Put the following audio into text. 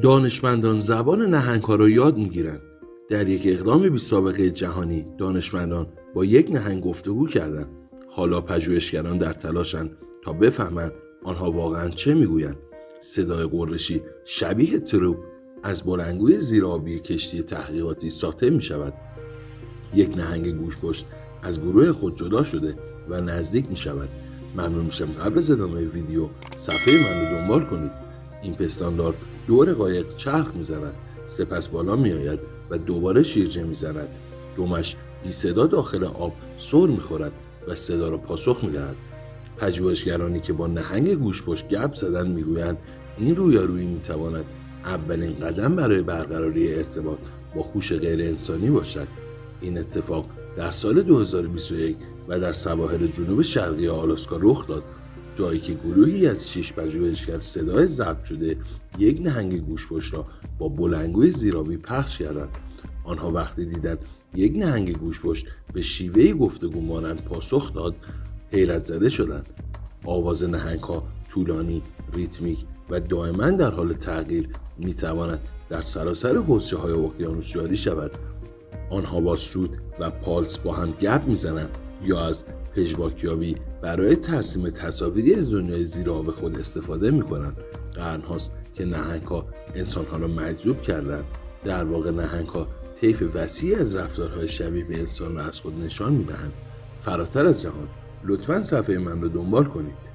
دانشمندان زبان نهنگ‌ها را یاد می‌گیرند. در یک اقدام بی سابقه جهانی دانشمندان با یک نهنگ گفتگو کردند. حالا پژوهشگران در تلاشند تا بفهمند آنها واقعاً چه میگویند. صدای غرشی شبیه تروپ از بلندگوی زیرآبی کشتی تحقیقاتی ساطع می شود. یک نهنگ گوشت‌پشت از گروه خود جدا شده و نزدیک می شود. ممنون میشم قبل از ادامه ویدیو صفحه من رو دنبال کنید. این پستاندار دور قایق چرخ میزند، سپس بالا می آید و دوباره شیرجه میزند. دمش بی صدا داخل آب سر میخورد و صدا را پاسخ میدهد. پژوهشگرانی که با نهنگ گوشت‌پشت گپ زدن میگویند این رویارویی میتواند اولین قدم برای برقراری ارتباط با هوش غیر انسانی باشد. این اتفاق در سال 2021 و در سواحل جنوب شرقی آلاسکا رخ داد، جایی که گروهی از 6 پژوهشگر صدای ضبط شده یک نهنگ گوشت‌پشت را با بلندگوی زیرآبی پخش کردند. آنها وقتی دیدند یک نهنگ گوشت‌پشت به شیوهی گفتگو مانند پاسخ داد، حیرت زده شدند. آواز نهنگ‌ها طولانی، ریتمیک و دائما در حال تغییر می‌تواند در سراسر حوضچه‌های اقیانوس جاری شود. آنها با سوت و پالس با هم گپ میزنند یا از پژواکیابی برای ترسیم تصاویری از دنیای زیر آب خود استفاده میکنند. قرنهاست که نهنگ‌ها انسان‌ها را مجذوب کردند. در واقع نهنگ‌ها طیف وسیعی از رفتارهای شبیه به انسان را از خود نشان میدهند. فراتر از جهان، لطفاً صفحه من را دنبال کنید.